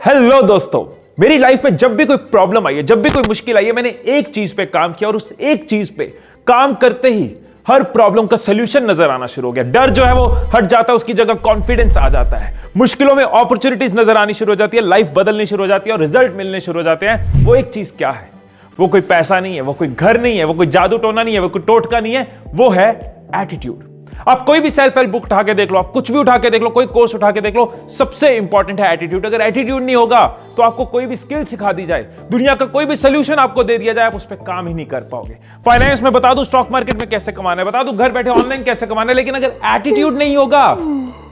Hello दोस्तों, मेरी life में जब भी कोई प्रॉब्लम आई है, जब भी कोई मुश्किल आई है, मैंने एक चीज पे काम किया और उस एक चीज पे काम करते ही हर प्रॉब्लम का सॉल्यूशन नजर आना शुरू हो गया। डर जो है वो हट जाता है, उसकी जगह कॉन्फिडेंस आ जाता है। मुश्किलों में अपॉर्चुनिटीज नजर आनी शुरू हो जाती है, लाइफ बदलनी शुरू हो जाती है और रिजल्ट मिलने शुरू हो जाते हैं। वो एक चीज क्या है? वो कोई पैसा नहीं है, वो कोई घर नहीं है, वो कोई जादू टोना नहीं है, वो कोई टोटका नहीं है, वो है एटीट्यूड। आप कोई भी सेल्फ हेल्प बुक उठा के देख लो, आप कुछ भी उठा के देख लो, कोई कोर्स उठा के देख लो, सबसे इंपॉर्टेंट है एटीट्यूड। अगर एटीट्यूड नहीं होगा तो आपको कोई भी स्किल सिखा दी जाए, दुनिया का कोई भी सोल्यूशन आपको दे दिया जाए, आप उस पर काम ही नहीं कर पाओगे। फाइनेंस में बता दूं, स्टॉक मार्केट में कैसे कमाना है बता दूं, घर बैठे ऑनलाइन कैसे कमाना है, लेकिन अगर एटीट्यूड नहीं होगा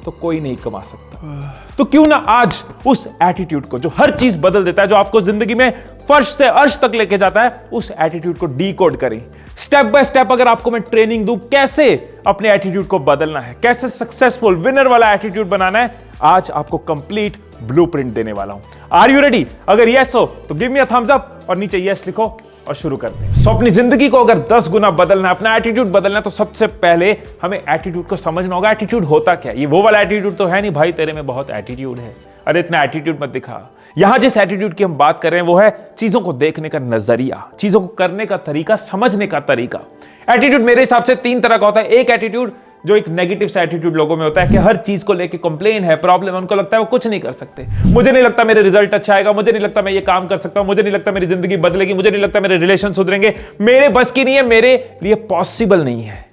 तो कोई नहीं कमा सकता। तो क्यों ना आज उस एटीट्यूड को, जो हर चीज बदल देता है, जो आपको जिंदगी में फर्श से अर्श तक लेके जाता है, उस एटीट्यूड को डीकोड करें। स्टेप बाय स्टेप अगर आपको मैं ट्रेनिंग दूं कैसे अपने एटीट्यूड को बदलना है, कैसे सक्सेसफुल विनर वाला एटीट्यूड बनाना है, आज आपको कंप्लीट ब्लूप्रिंट देने वाला हूं। Are you ready? अगर यस हो तो give me a thumbs up और नीचे यस लिखो और शुरू करते हैं। सो अपनी जिंदगी को अगर 10 गुना बदलना है, अपना एटीट्यूड बदलना है, तो सबसे पहले हमें एटीट्यूड को समझना होगा। एटीट्यूड होता क्या है? ये वो वाला एटीट्यूड तो है नहीं भाई तेरे में बहुत एटीट्यूड है, अरे इतना एटीट्यूड मत दिखा। यहां जिस एटीट्यूड की हम बात कर रहे हैं वो है चीजों को देखने का नजरिया, चीजों को करने का तरीका, समझने का तरीका। एटीट्यूड मेरे हिसाब से 3 तरह का होता है। एक एटीट्यूड जो एक नेगेटिव सा एटीट्यूड लोगों में होता है कि हर चीज को लेके कंप्लेन है, प्रॉब्लम है, उनको लगता है वो कुछ नहीं कर सकते। मुझे नहीं लगता मेरे रिजल्ट अच्छा आएगा, मुझे नहीं लगता मैं ये काम कर सकता हूं, मुझे नहीं लगता मेरी जिंदगी बदलेगी, मुझे नहीं लगता मेरे रिलेशन सुधरेंगे, मेरे बस की नहीं है, मेरे लिए पॉसिबल नहीं है।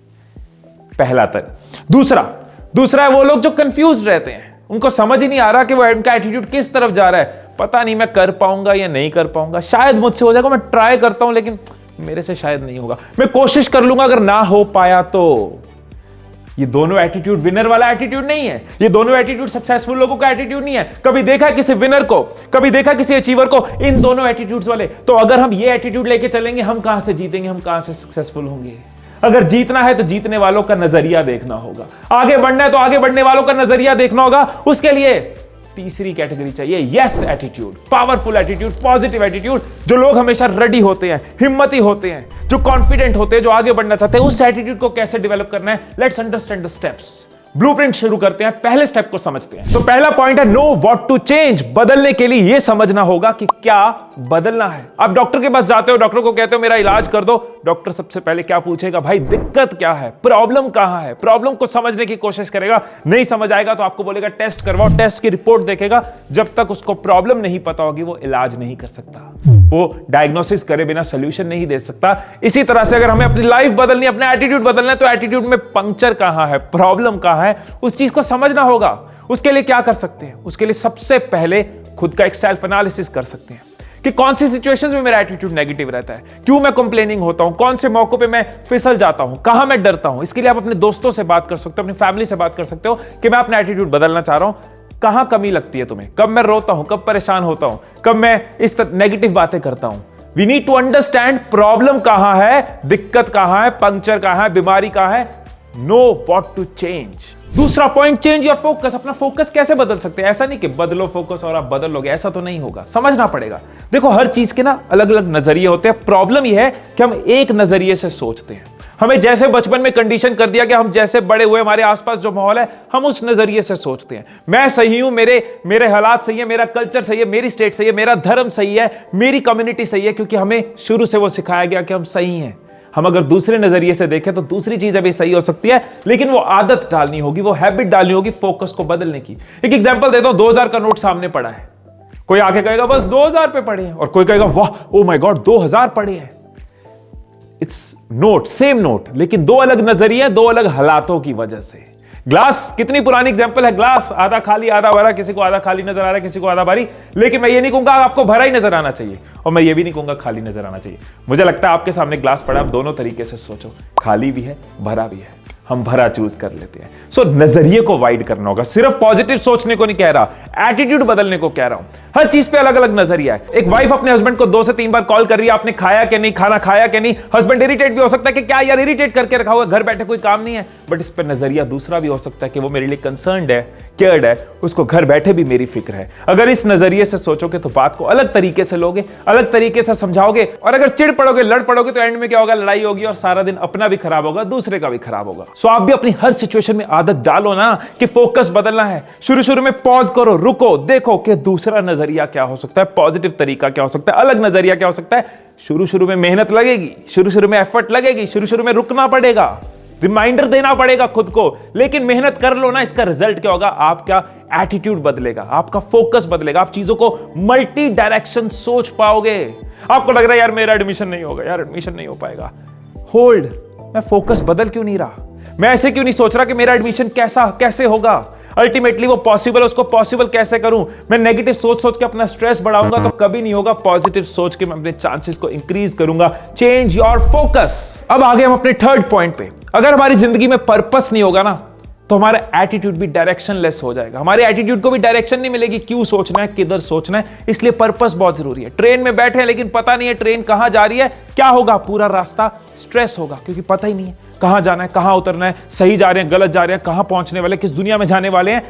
पहला तरह। दूसरा है वो लोग जो कंफ्यूज रहते हैं, उनको समझ ही नहीं आ रहा कि वो उनका एटीट्यूड किस तरफ जा रहा है। पता नहीं मैं कर पाऊंगा या नहीं कर पाऊंगा, शायद मुझसे हो जाएगा, मैं ट्राई करता हूं लेकिन मेरे से शायद नहीं होगा, मैं कोशिश कर लूंगा, अगर ना हो पाया तो। ये दोनों एटीट्यूड विनर वाला एटीट्यूड नहीं है। ये दोनों एटीट्यूड सक्सेसफुल लोगों का एटीट्यूड नहीं है। कभी देखा किसी विनर को, कभी देखा किसी अचीवर को, इन दोनों एटीट्यूड्स वाले। तो अगर हम ये एटीट्यूड लेके चलेंगे, हम कहां से जीतेंगे, हम कहां से सक्सेसफुल होंगे? अगर जीतना है तो जीतने वालों का नजरिया देखना होगा, आगे बढ़ना है तो आगे बढ़ने वालों का नजरिया देखना होगा। उसके लिए तीसरी कैटेगरी चाहिए, yes attitude, powerful attitude, positive attitude. जो लोग हमेशा रेडी होते हैं, हिम्मती होते हैं, जो कॉन्फिडेंट होते हैं, जो आगे बढ़ना चाहते हैं। उस एटीट्यूड को कैसे डेवलप करना है, let's understand the steps. Blueprint शुरू करते हैं, पहले स्टेप को समझते हैं। तो पहला पॉइंट है नो व्हाट टू चेंज। बदलने के लिए यह समझना होगा कि क्या बदलना है। आप डॉक्टर के पास जाते हो, डॉक्टर को कहते हो मेरा इलाज कर दो, डॉक्टर सबसे पहले क्या पूछेगा? भाई दिक्कत क्या है, प्रॉब्लम कहां है? प्रॉब्लम को समझने की कोशिश करेगा, नहीं समझ आएगा तो आपको बोलेगा टेस्ट करवाओ, टेस्ट की रिपोर्ट देखेगा। जब तक उसको प्रॉब्लम नहीं पता होगी वो इलाज नहीं कर सकता, वो डायग्नोसिस करे बिना सोल्यूशन नहीं दे सकता। इसी तरह से अगर हमें अपनी लाइफ बदलनी है, अपना एटीट्यूड बदलना है, तो एटीट्यूड में पंक्चर कहां है, प्रॉब्लम कहां है, उस चीज को समझना होगा। उसके लिए क्या कर सकते हैं? उसके लिए सबसे पहले खुद का एक सेल्फ एनालिसिस कर सकते हैं कि कौन सी सिचुएशंस में मेरा एटीट्यूड नेगेटिव रहता है, क्यों मैं कंप्लेनिंग होता हूं, कौन से मौकों पे मैं फिसल जाता हूं, कहां मैं डरता हूं। इसके लिए आप अपने दोस्तों से बात कर सकते हो, अपनी फैमिली से बात कर सकते हो कि मैं अपना एटीट्यूड बदलना चाह रहा हूं, कहां कमी लगती है तुम्हें, कब मैं रोता हूं, कब परेशान होता हूं, कब मैं इस नेगेटिव बातें करता हूं। We need to understand problem कहां है, दिक्कत कहां है, पंक्चर कहां है, बीमारी कहां है। Know what to change. दूसरा पॉइंट, चेंज योर फोकस। अपना फोकस कैसे बदल सकते हैं? ऐसा नहीं कि बदलो फोकस और आप बदल लोगे, ऐसा तो नहीं होगा, समझना पड़ेगा। देखो हर चीज के ना अलग अलग नजरिए होते हैं। प्रॉब्लम यह है कि हम एक नजरिए से सोचते हैं। हमें जैसे बचपन में कंडीशन कर दिया कि हम जैसे बड़े हुए, हमारे आसपास जो माहौल है, हम उस नजरिए से सोचते हैं। मैं सही हूं, मेरे हालात सही है, मेरा कल्चर सही है, मेरी स्टेट सही है, मेरा धर्म सही है, मेरी कम्युनिटी सही है, क्योंकि हमें शुरू से वो सिखाया गया कि हम सही हैं। हम अगर दूसरे नजरिए से देखें तो दूसरी चीजें भी सही हो सकती है, लेकिन वो आदत डालनी होगी, वो हैबिट डालनी होगी फोकस को बदलने की। एक एग्जांपल देता हूं, 2000 का नोट सामने पड़ा है, कोई आके कहेगा बस 2000 पे पड़े हैं, और कोई कहेगा वाह ओ माय गॉड 2000 पड़े हैं। इट्स नोट, सेम नोट, लेकिन दो अलग नजरिए, दो अलग हालातों की वजह से। ग्लास कितनी पुरानी एग्जांपल है, ग्लास आधा खाली आधा भरा, किसी को आधा खाली नजर आ रहा है, किसी को आधा भरी। लेकिन मैं ये नहीं कहूंगा आपको भरा ही नजर आना चाहिए, और मैं ये भी नहीं कहूंगा खाली नजर आना चाहिए। मुझे लगता है आपके सामने ग्लास पड़ा, आप दोनों तरीके से सोचो, खाली भी है, भरा भी है। हम भरा चूज कर लेते हैं। सो नजरिए को वाइड करना होगा। सिर्फ पॉजिटिव सोचने को नहीं कह रहा, एटीट्यूड बदलने को कह रहा हूं। हर चीज पे अलग अलग नजरिया है। एक वाइफ अपने हस्बैंड को 2 से 3 बार कॉल कर रही है, आपने खाया कि नहीं, खाना खाया कि नहीं। हस्बैंड इरिटेट भी हो सकता है कि क्या यार इरिटेट करके रखा हुआ, घर बैठे कोई काम नहीं है। बट इस पर नजरिया दूसरा भी हो सकता है कि वो मेरे लिए कंसर्न्ड है, केयर्ड है, उसको घर बैठे भी मेरी फिक्र है। अगर इस नजरिए से सोचोगे तो बात को अलग तरीके से लोगे, अलग तरीके से समझाओगे। और अगर चिढ़ पड़ोगे, लड़ पड़ोगे, तो एंड में क्या होगा, लड़ाई होगी और सारा दिन अपना भी खराब होगा, दूसरे का भी खराब होगा। सो आप भी अपनी हर सिचुएशन में आदत डालो ना कि फोकस बदलना है। शुरू शुरू में पॉज करो, रुको, देखो कि दूसरा नजरिया नजरिया क्या हो सकता है, पॉजिटिव तरीका क्या हो सकता है, अलग नजरिया क्या हो सकता है। शुरू में मेहनत लगेगी, शुरू में एफर्ट लगेगी, शुरू में रुकना पड़ेगा, रिमाइंडर देना पड़ेगा खुद को, लेकिन मेहनत कर लो ना, इसका रिजल्ट क्या होगा, आपका एटीट्यूड बदलेगा, आपका फोकस बदलेगा, आप चीजों को मल्टी डायरेक्शन सोच पाओगे। आपको लग रहा है यार मेरा एडमिशन नहीं होगा, यार एडमिशन नहीं हो पाएगा, होल्ड, मैं फोकस बदल क्यों नहीं रहा, मैं ऐसे क्यों नहीं सोच रहा कि मेरा एडमिशन कैसे होगा, अल्टीमेटली वो पॉसिबल है, उसको पॉसिबल कैसे करूं। मैं नेगेटिव सोच के अपना स्ट्रेस बढ़ाऊंगा तो कभी नहीं होगा, पॉजिटिव सोच के मैं अपने चांसेस को इंक्रीज करूंगा। Change your focus. अब आगे हम अपने थर्ड पॉइंट पे, अगर हमारी जिंदगी में पर्पस नहीं होगा ना तो हमारा एटीट्यूड भी डायरेक्शनलेस हो जाएगा, हमारे एटीट्यूड को भी डायरेक्शन नहीं मिलेगी, क्यों सोचना है, किधर सोचना है, इसलिए पर्पस बहुत जरूरी है। ट्रेन में बैठे हैं लेकिन पता नहीं है ट्रेन कहां जा रही है, क्या होगा, पूरा रास्ता स्ट्रेस होगा, क्योंकि पता ही नहीं है कहां जाना है, कहां उतरना है, सही जा रहे हैं, गलत जा रहे हैं, कहां पहुंचने वाले, किस दुनिया में जाने वाले हैं।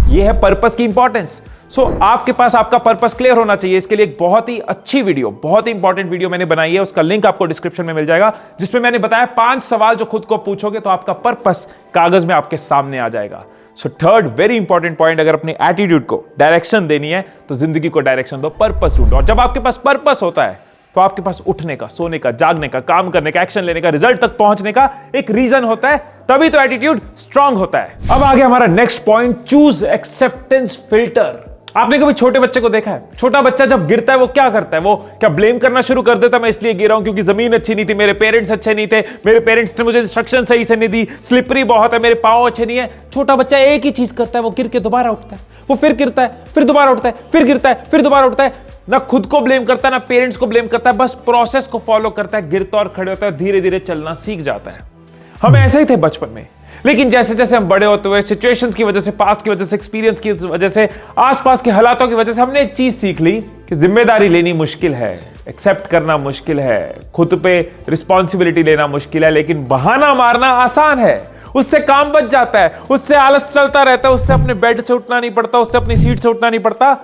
यह है पर्पस की इंपॉर्टेंस। सो आपके पास आपका पर्पस क्लियर होना चाहिए। इसके लिए एक बहुत ही अच्छी वीडियो, बहुत ही इंपॉर्टेंट वीडियो मैंने बनाई है, उसका लिंक आपको डिस्क्रिप्शन में मिल जाएगा, जिसमें मैंने बताया 5 सवाल जो खुद को पूछोगे तो आपका पर्पस कागज में आपके सामने आ जाएगा। So third very important point, अगर अपने एटीट्यूड को डायरेक्शन देनी है तो जिंदगी को डायरेक्शन दो, पर्पस ढूंढो। और जब आपके पास पर्पस होता है तो आपके पास उठने का, सोने का, जागने का, काम करने का, एक्शन लेने का, रिजल्ट तक पहुंचने का एक रीजन होता है, तभी तो एटीट्यूड स्ट्रांग होता है। अब आगे हमारा next point, choose acceptance filter. आपने कभी छोटे बच्चे को देखा है? छोटा बच्चा जब गिरता है वो क्या करता है, वो क्या ब्लेम करना शुरू कर देता है, मैं इसलिए गिरा हूं क्योंकि जमीन अच्छी नहीं थी, मेरे पेरेंट्स अच्छे नहीं थे, मेरे पेरेंट्स ने मुझे इंस्ट्रक्शन सही से नहीं दी, स्लिपरी बहुत है, मेरे पांव अच्छे नहीं है। छोटा बच्चा एक ही चीज करता है, वो गिर के दोबारा उठता है, वो फिर गिरता है, फिर दोबारा उठता है, फिर गिरता है, फिर दोबारा उठता है। ना खुद को ब्लेम करता है, ना पेरेंट्स को ब्लेम करता है, बस प्रोसेस को फॉलो करता है, गिरता और खड़े होता है, धीरे धीरे चलना सीख जाता है। हम ऐसे ही थे बचपन में, लेकिन जैसे जैसे हम बड़े होते हुए, सिचुएशंस की वजह से, पास्ट की वजह से, एक्सपीरियंस की वजह से, आसपास के हालातों की वजह से, हमने एक चीज सीख ली कि जिम्मेदारी लेनी मुश्किल है, एक्सेप्ट करना मुश्किल है, खुद पे रिस्पॉन्सिबिलिटी लेना मुश्किल है, लेकिन बहाना मारना आसान है, उससे काम बच जाता है, उससे आलस चलता रहता है, उससे अपने बेड से उठना नहीं पड़ता, उससे अपनी सीट से उठना नहीं पड़ता,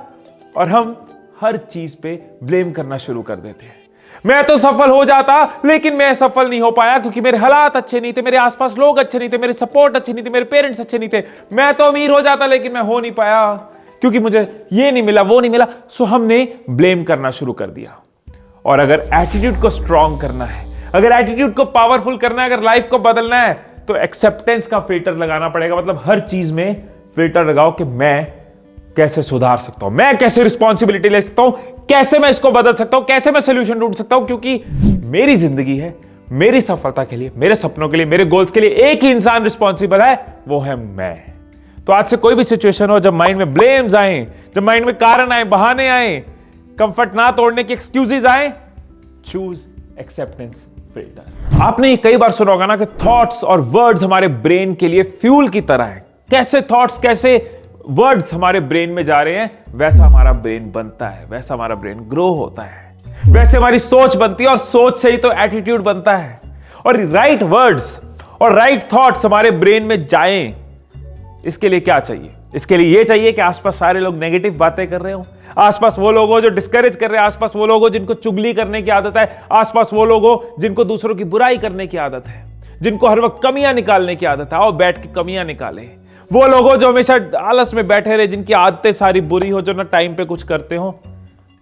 और हम हर चीज पे ब्लेम करना शुरू कर देते हैं। मैं तो सफल हो जाता लेकिन मैं सफल नहीं हो पाया क्योंकि मेरे हालात अच्छे नहीं थे, मेरे आसपास लोग अच्छे नहीं थे, मेरे सपोर्ट अच्छे नहीं थे, मेरे पेरेंट्स अच्छे नहीं थे। मैं तो अमीर हो जाता लेकिन मैं हो नहीं पाया क्योंकि मुझे ये नहीं मिला, वो नहीं मिला। सो हमने ब्लेम करना शुरू कर दिया। और अगर एटीट्यूड को स्ट्रांग करना है, अगर एटीट्यूड को पावरफुल करना है, अगर लाइफ को बदलना है, तो एक्सेप्टेंस का फिल्टर लगाना पड़ेगा। मतलब हर चीज में फिल्टर लगाओ कि मैं कैसे सुधार सकता हूं, मैं कैसे रिस्पॉन्सिबिलिटी ले सकता हूं, कैसे मैं इसको बदल सकता हूं, कैसे मैं सोल्यूशन ढूंढ सकता हूं, क्योंकि मेरी जिंदगी है, मेरी सफलता के लिए, मेरे सपनों के लिए, मेरे गोल्स के लिए एक ही इंसान रिस्पॉन्सिबल है, वो है मैं। तो आज से कोई भी सिचुएशन हो, जब माइंड में ब्लेम्स आए, जब माइंड में कारण आए, बहाने आए, कंफर्ट ना तोड़ने की एक्सक्यूजेस आए, चूज एक्सेप्टेंस फिल्टर। आपने ये कई बार सुना होगा ना कि थॉट्स और वर्ड्स हमारे ब्रेन के लिए फ्यूल की तरह है। कैसे थॉट्स, कैसे वर्ड्स हमारे ब्रेन में जा रहे हैं, वैसा हमारा ब्रेन बनता है, वैसा हमारा ब्रेन ग्रो होता है, वैसे हमारी सोच बनती है, और सोच से ही तो एटीट्यूड बनता है। और राइट वर्ड्स और राइट थॉट्स हमारे ब्रेन में जाएं, इसके लिए क्या चाहिए? इसके लिए यह चाहिए कि आसपास सारे लोग नेगेटिव बातें कर रहे हो, आसपास वो लोग हो जो डिस्करेज कर रहे हैं, आसपास वो लोग हो जिनको चुगली करने की आदत है, आसपास वो लोग हो जिनको दूसरों की बुराई करने की आदत है, जिनको हर वक्त कमियां निकालने की आदत है। आओ बैठ के कमियां निकालें। वो लोग हो जो हमेशा आलस में बैठे रहे, जिनकी आदतें सारी बुरी हो, जो ना टाइम पे कुछ करते हो।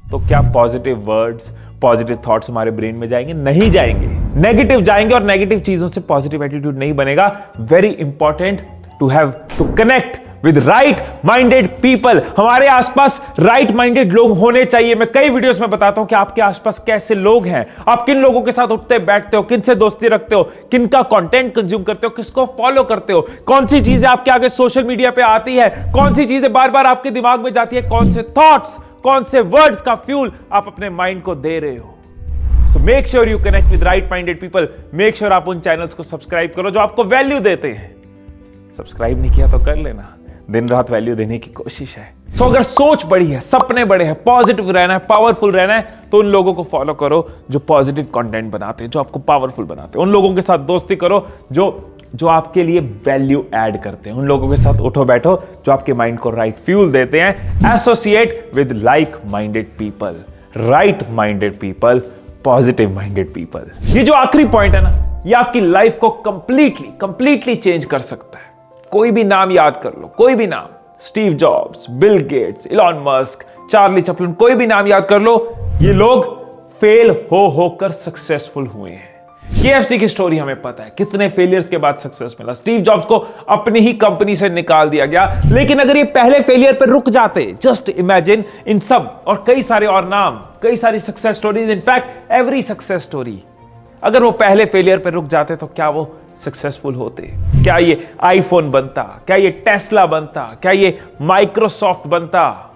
तो क्या पॉजिटिव वर्ड्स, पॉजिटिव थॉट्स हमारे ब्रेन में जाएंगे? नहीं जाएंगे, नेगेटिव जाएंगे, और नेगेटिव चीजों से पॉजिटिव एटीट्यूड नहीं बनेगा। Very important to have to connect with right minded people. हमारे आसपास राइट माइंडेड लोग होने चाहिए। मैं कई वीडियोस में बताता हूं कि आपके आसपास कैसे लोग हैं, आप किन लोगों के साथ उठते बैठते हो, किनसे दोस्ती रखते हो, किनका कंटेंट कंज्यूम करते हो, किसको फॉलो करते हो, कौन सी चीजें आपके आगे सोशल मीडिया पे आती है, कौन सी चीजें बार बार आपके दिमाग में जाती है, कौन से थॉट्स, कौन से वर्ड्स का फ्यूल आप अपने माइंड को दे रहे हो। So make sure you connect with right minded people. Make sure आप उन चैनल्स को सब्सक्राइब करो जो आपको वैल्यू देते हैं। सब्सक्राइब नहीं किया तो कर लेना, दिन रात वैल्यू देने की कोशिश है। तो अगर सोच बड़ी है, सपने बड़े हैं, पॉजिटिव रहना है, पावरफुल रहना है, तो उन लोगों को फॉलो करो जो पॉजिटिव कंटेंट बनाते हैं, जो आपको पावरफुल बनाते हैं। उन लोगों के साथ दोस्ती करो जो आपके लिए वैल्यू ऐड करते हैं। उन लोगों के साथ उठो बैठो जो आपके माइंड को राइट फ्यूल देते हैं। Associate with like minded people, right minded people, positive minded people. ये जो आखिरी पॉइंट है ना, ये आपकी लाइफ को कंप्लीटली चेंज कर सकता है। कोई भी नाम याद कर लो, कोई भी नाम, Steve jobs, Bill Gates, Elon Musk, Charlie Chaplin, कोई भी नाम याद कर लो, ये लोग फेल हो होकर सक्सेसफुल हुए हैं। KFC की स्टोरी हमें पता है, कितने फेलियर्स के बाद सक्सेस मिला। स्टीव जॉब्स को अपनी ही कंपनी से निकाल दिया गया, लेकिन अगर ये पहले फेलियर पर रुक जाते, जस्ट इमेजिन इन सब और कई सारे और नाम, कई सारी success stories, in fact every success story, अगर वो पहले फेलियर पर रुक जाते तो क्या वो सक्सेसफुल होते? क्या ये आईफोन बनता? क्या ये टेस्ला बनता? क्या ये माइक्रोसॉफ्ट बनता?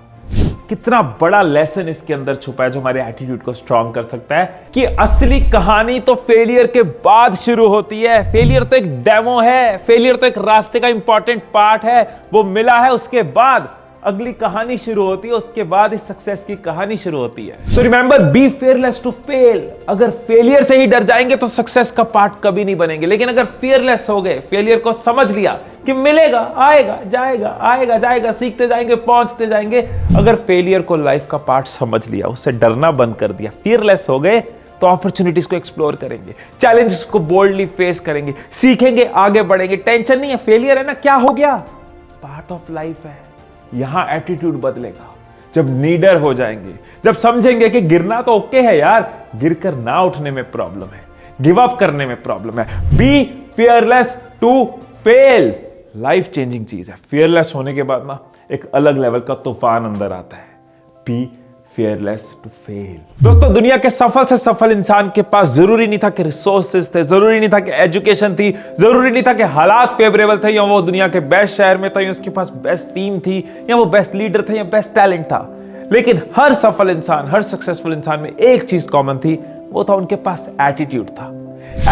कितना बड़ा लेसन इसके अंदर छुपा है जो हमारे एटीट्यूड को स्ट्रांग कर सकता है कि असली कहानी तो फेलियर के बाद शुरू होती है। फेलियर तो एक डेमो है, फेलियर तो एक रास्ते का इंपॉर्टेंट पार्ट है, वो मिला है, उसके बाद अगली कहानी शुरू होती है, उसके बाद इस सक्सेस की कहानी शुरू होती है। So remember, be fearless to fail. अगर फेलियर से ही डर जाएंगे तो सक्सेस का पार्ट कभी नहीं बनेंगे, लेकिन अगर फियरलेस हो गए, फेलियर को समझ लिया कि मिलेगा, आएगा जाएगा, आएगा जाएगा, सीखते जाएंगे, पहुंचते जाएंगे, अगर फेलियर को लाइफ का पार्ट समझ लिया, उससे डरना बंद कर दिया, फियरलेस हो गए, तो अपॉर्चुनिटीज को एक्सप्लोर करेंगे, चैलेंजेस को बोल्डली फेस करेंगे, सीखेंगे, आगे बढ़ेंगे। टेंशन नहीं है, फेलियर है ना, क्या हो गया, पार्ट ऑफ लाइफ है। यहां एटीट्यूड बदलेगा जब नीडर हो जाएंगे, जब समझेंगे कि गिरना तो ओके है यार, गिरकर ना उठने में प्रॉब्लम है, गिव अप करने में प्रॉब्लम है। Be fearless to fail. Life changing चीज है। फियरलेस होने के बाद ना एक अलग लेवल का तूफान अंदर आता है। Be fearless to fail. दोस्तों, दुनिया के सफल से सफल इंसान के पास जरूरी नहीं था कि रिसोर्सेज थे, जरूरी नहीं था कि एजुकेशन थी, जरूरी नहीं था कि हालात फेवरेबल थे, या वो दुनिया के बेस्ट शहर में था, या उसके पास बेस्ट टीम थी, या वो बेस्ट लीडर थे, या बेस्ट टैलेंट था। लेकिन हर सफल इंसान, हर सक्सेसफुल इंसान में एक चीज कॉमन थी, वो था उनके पास एटीट्यूड था।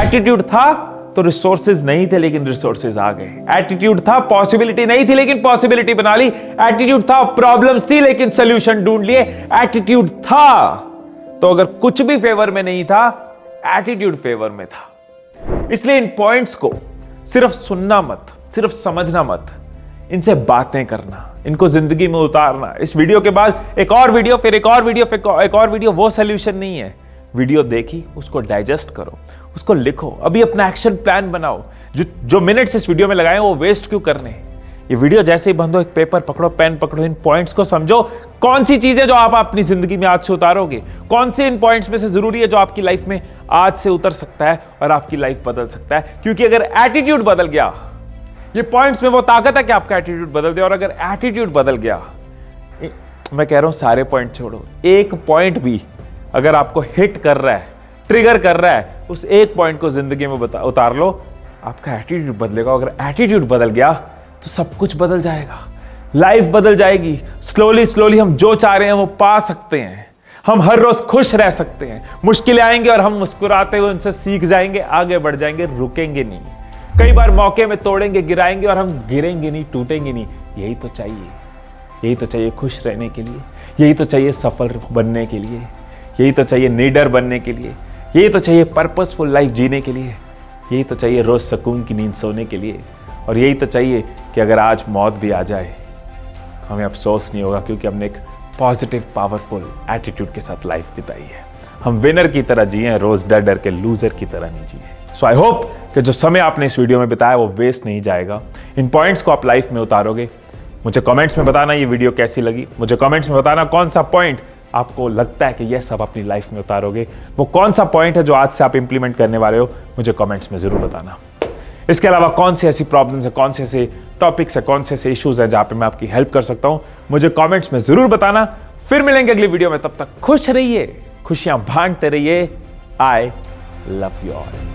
एटीट्यूड था तो रिसोर्सेज नहीं थे, लेकिन रिसोर्सेज आ गए। एटीट्यूड था, पॉसिबिलिटी नहीं थी, लेकिन पॉसिबिलिटी बना ली। एटीट्यूड था, प्रॉब्लम्स थी, लेकिन सोल्यूशन ढूंढ लिए। एटीट्यूड था तो अगर कुछ भी फेवर में नहीं था, एटीट्यूड फेवर में था। इसलिए इन पॉइंट्स को सिर्फ सुनना मत, सिर्फ समझना मत, इनसे बातें करना, इनको जिंदगी में उतारना। इस वीडियो के बाद एक और वीडियो, फिर एक और वीडियो, फिर एक और वीडियो, वो सोल्यूशन नहीं है। वीडियो देखी, उसको डाइजेस्ट करो, उसको लिखो, अभी अपना एक्शन प्लान बनाओ। जो मिनट्स इस वीडियो में लगाए वो वेस्ट क्यों करने? ये वीडियो जैसे ही बंद हो, एक पेपर पकड़ो, पेन पकड़ो, इन पॉइंट्स को समझो। कौन सी चीजें जो आप अपनी जिंदगी में आज से उतारोगे, कौन से इन पॉइंट्स में से जरूरी है जो आपकी लाइफ में आज से उतर सकता है और आपकी लाइफ बदल सकता है। क्योंकि अगर एटीट्यूड बदल गया, ये पॉइंट्स में वो ताकत है कि आपका एटीट्यूड बदल दे। और अगर एटीट्यूड बदल गया, मैं कह रहा हूं सारे पॉइंट छोड़ो, एक पॉइंट भी अगर आपको हिट कर रहा है, ट्रिगर कर रहा है, उस एक पॉइंट को जिंदगी में उतार लो, आपका एटीट्यूड बदलेगा। अगर एटीट्यूड बदल गया तो सब कुछ बदल जाएगा, लाइफ बदल जाएगी। स्लोली स्लोली हम जो चाह रहे हैं वो पा सकते हैं। हम हर रोज खुश रह सकते हैं। मुश्किलें आएंगे और हम मुस्कुराते हुए उनसे सीख जाएंगे, आगे बढ़ जाएंगे, रुकेंगे नहीं। कई बार मौके में तोड़ेंगे, गिराएंगे, और हम गिरेंगे नहीं, टूटेंगे नहीं। यही तो चाहिए, यही तो चाहिए खुश रहने के लिए, यही तो चाहिए सफल बनने के लिए, यही तो चाहिए नीडर बनने के लिए, यही तो चाहिए पर्पसफुल लाइफ जीने के लिए, यही तो चाहिए रोज सुकून की नींद सोने के लिए, और यही तो चाहिए कि अगर आज मौत भी आ जाए हमें अफसोस नहीं होगा, क्योंकि हमने एक पॉजिटिव पावरफुल एटीट्यूड के साथ लाइफ बिताई है। हम विनर की तरह जिए, रोज डर डर के लूजर की तरह नहीं जिए। सो आई होप कि जो समय आपने इस वीडियो में बिताया वो वेस्ट नहीं जाएगा। इन पॉइंट्स को आप लाइफ में उतारोगे। मुझे कमेंट्स में बताना ये वीडियो कैसी लगी। मुझे कमेंट्स में बताना कौन सा पॉइंट आपको लगता है कि यह सब अपनी लाइफ में उतारोगे। वो कौन सा पॉइंट है जो आज से आप इंप्लीमेंट करने वाले हो, मुझे कमेंट्स में जरूर बताना। इसके अलावा कौन सी ऐसी प्रॉब्लम्स है, कौन से ऐसे टॉपिक्स है, कौन से ऐसे इश्यूज है जहां पे मैं आपकी हेल्प कर सकता हूं, मुझे कमेंट्स में जरूर बताना। फिर मिलेंगे अगली वीडियो में, तब तक खुश रहिए, खुशियां बांटते रहिए। I love you all.